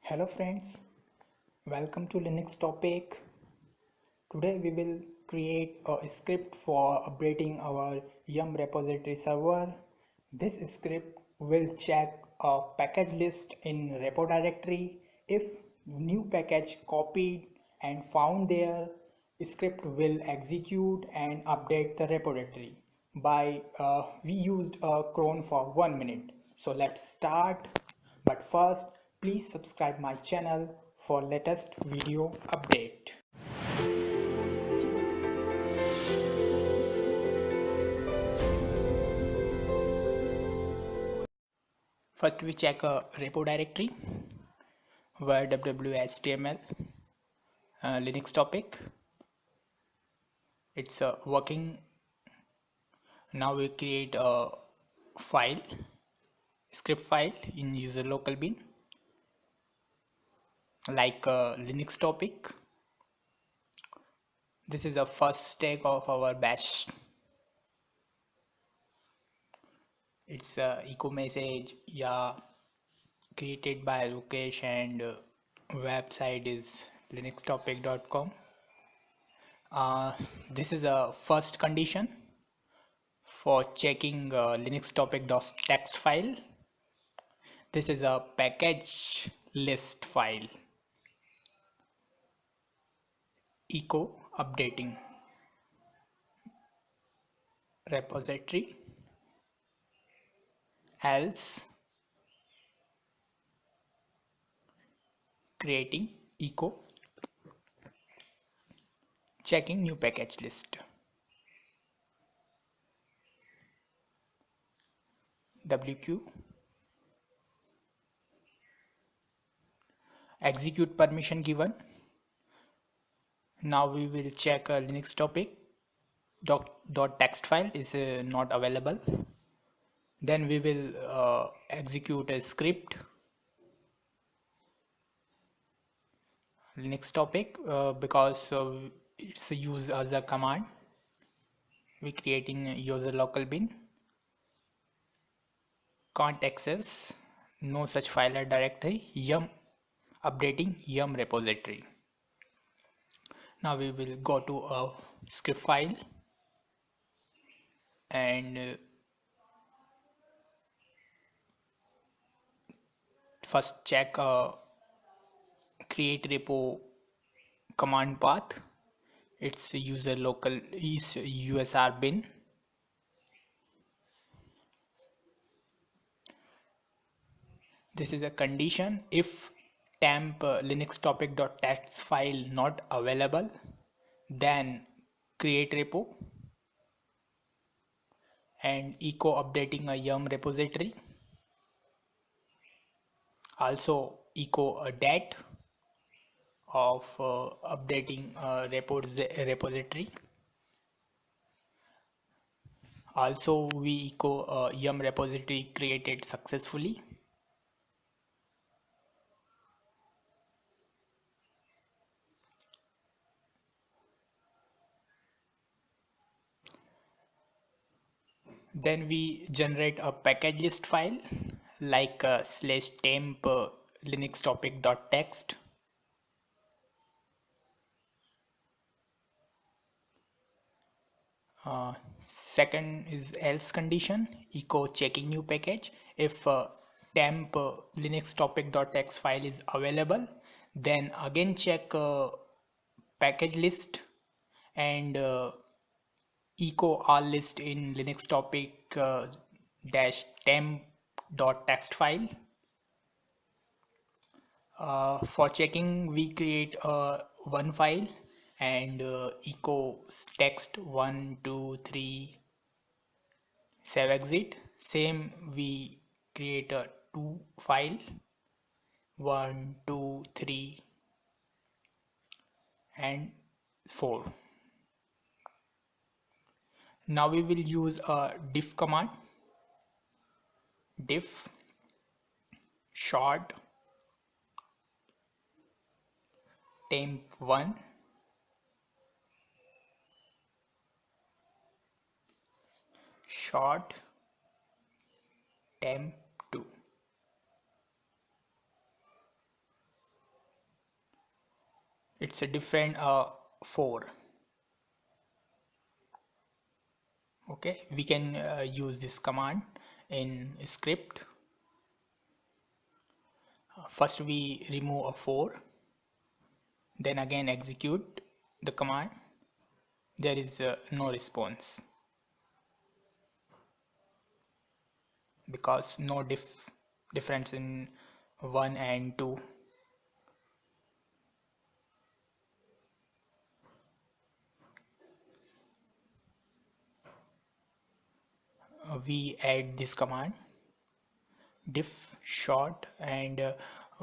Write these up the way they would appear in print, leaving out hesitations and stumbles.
Hello friends, welcome to Linux topic. Today we will create a script for updating our yum repository server. This script will check a package list in repo directory. If new package copied and found there, script will execute and update the repository. We used a cron for 1 minute. So let's start. But first, please subscribe my channel for latest video update. First we check a repo directory where www.html Linux topic. It's working. Now we create a file, script file in user local bin like Linux topic. This is the first step of our bash. It's a echo message, yeah, created by Lukesh and website is linuxtopic.com. This is a first condition for checking linux topic.txt file. This is a package list file. Echo updating repository, else creating echo checking new package list. WQ execute permission given. Now we will check a linux topic dot text file is not available. Then we will execute a script linux topic because it's used as a command. We creating a user local bin, can't access no such file or directory, yum updating yum repository. Now we will go to a script file and first check create repo command path. It's user local is usr bin. This is a condition. If temp linux topic.txt file not available, then create repo and echo updating a yum repository. Also echo a dat of updating repository. Also we echo a yum repository created successfully. Then we generate a package list file like /temp linux topic.txt. Second is else condition, echo checking new package. If temp linux topic.txt file is available, then again check package list and echo all list in linux topic dash temp.txt file. For checking we create one file and echo text 1 2 3 save exit. Same we create a two file 1 2 3 and 4. Now we will use a diff command. Diff short temp1 short temp2. it's a different 4. Okay, we can use this command in script. First we remove a 4, then again execute the command. There is no response because no difference in 1 and 2. We add this command diff short, and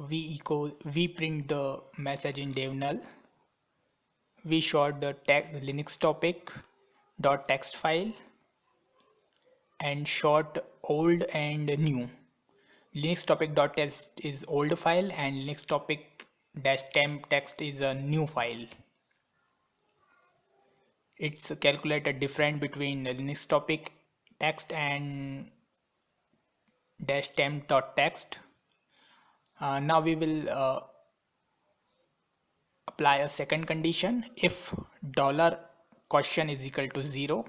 we print the message in dev null. We short the linux topic dot text file and short old and new. Linux topic dot text is old file and linux topic dash temp text is a new file. It's calculated different between linux topic text and dash temp dot text. Now we will apply a second condition. If dollar question is equal to 0,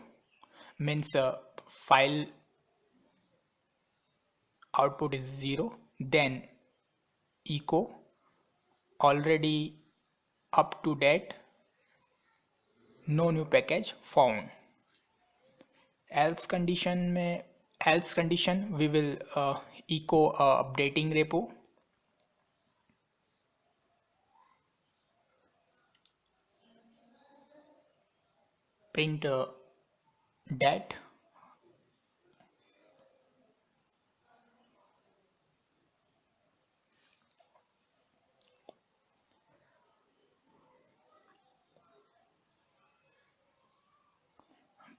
means file output is 0, then echo already up to date, no new package found. Else condition we will echo updating repo. Print dat.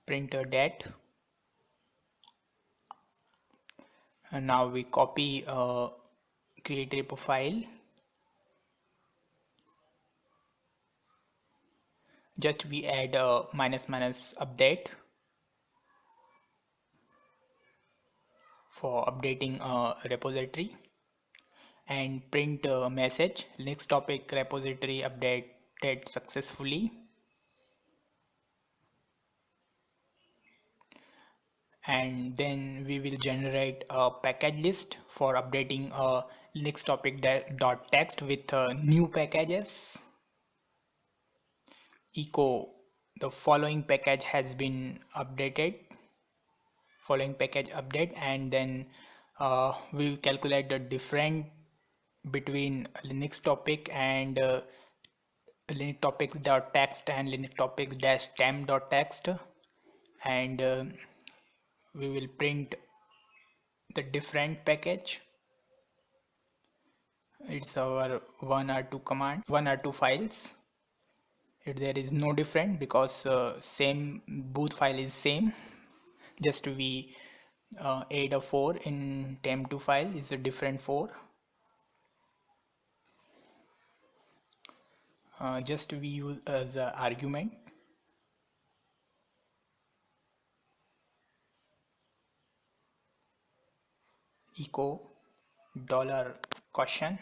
Print dat. And now we copy createrepo file. Just we add a minus minus update for updating a repository, and print a message linux topic repository updated successfully. And then we will generate a package list for updating a linux topic dot text with new packages. Echo the following package has been updated, following package update, and then we will calculate the difference between linux topic and linux topics dot text and linux topics dash temp dot text, and we will print the different package. It's our one or two files. There is no different because same both file is same, just we add a 4 in temp2 file is a different 4. Just we use as a argument echo dollar question,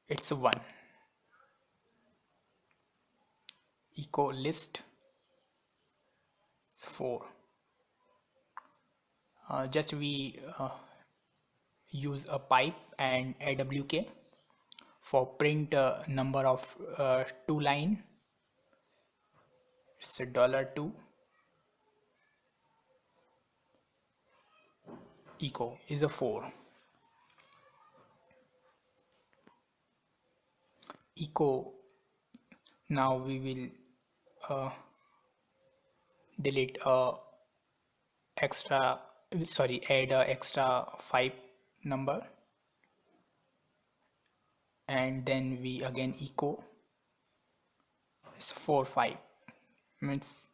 it's 1, echo list, it's 4. Just we use a pipe and awk for print number of 2 line, it's a $2, echo is a 4. Echo, now we will delete extra, sorry, add a extra 5 number, and then we again echo, it's 4 5, means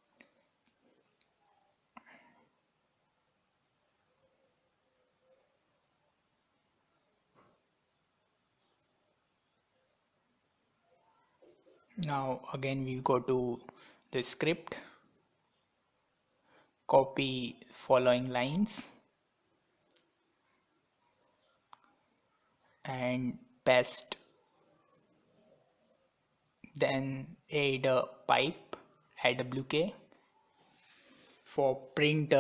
now again we go to the script, copy following lines and paste then add a pipe, add a WK for print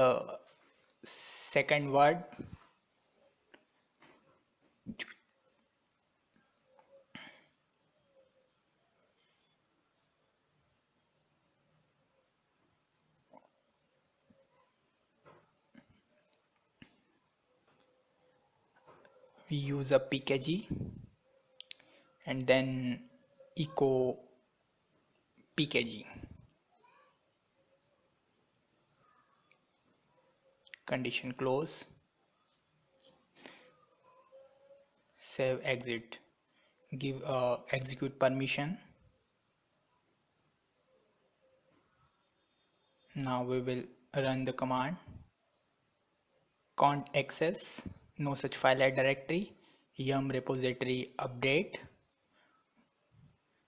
second word. We use a pkg and then echo pkg, condition close, save, exit, give execute permission. Now we will run the command cont access no such file or directory yum repository update,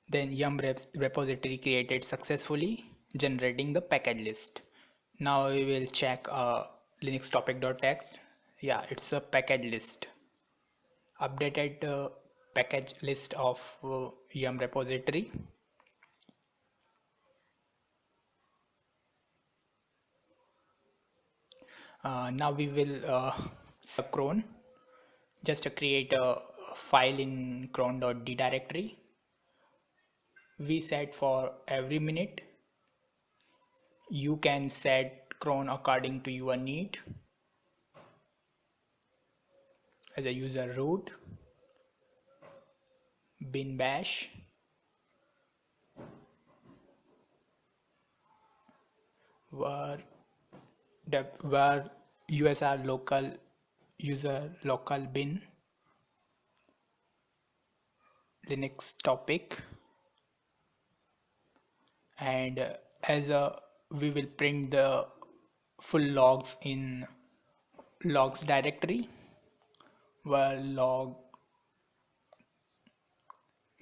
then yum repository created successfully, generating the package list. Now we will check linux topic.txt. Yeah, it's a package list, updated package list of yum repository. Now we will set cron, just create a file in cron.d directory. We set for every minute. You can set cron according to your need. As a user root, bin bash, where usr local user local bin linux topic, and as a we will print the full logs in logs directory, where log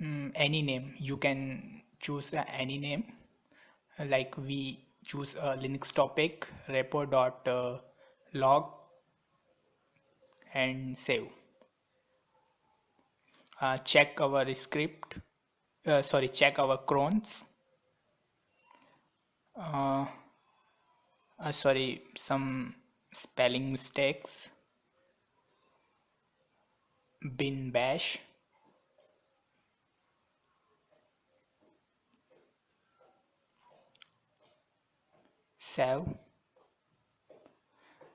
any name. You can choose any name, like we choose a linux topic repo dot log and save. Check our script, check our crons. Some spelling mistakes. Bin bash, save.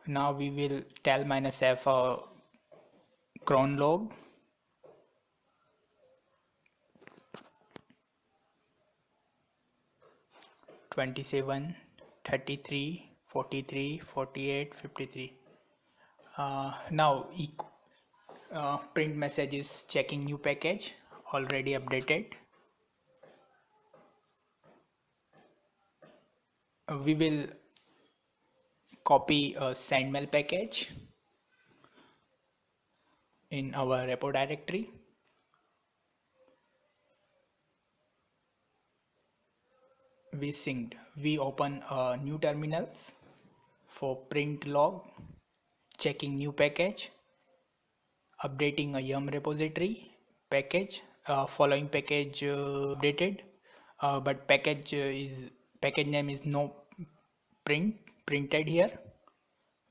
Now we will tell -f cron log. (27, 33, 43, 48, 53). Now print message is checking new package already updated. We will copy a sendmail package in our repo directory. We synced. We open new terminals for print log, checking new package, updating a yum repository package, following package updated, but package name is no printed here.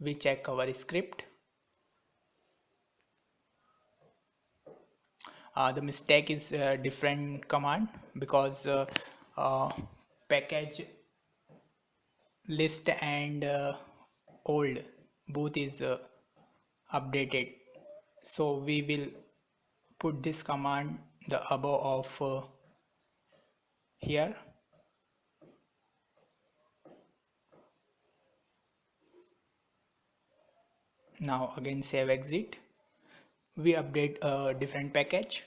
We check our script. The mistake is different command, because package list and old both is updated, so we will put this command the above of here. Now again save, exit. We update a different package.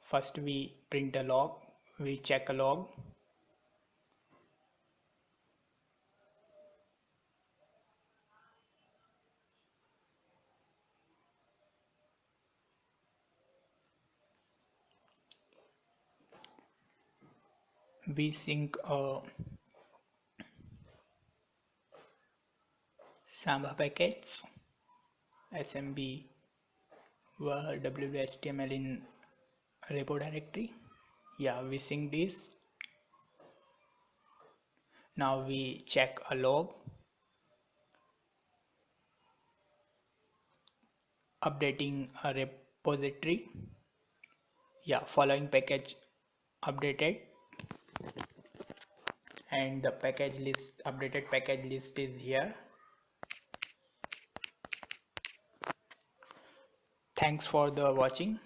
First we print a log, we check a log. We sync Samba packets, SMB, where WHTML in repo directory. Yeah, we sync this. Now we check a log, updating a repository. Yeah, following package updated, and the package list, updated package list is here. Thanks for the watching.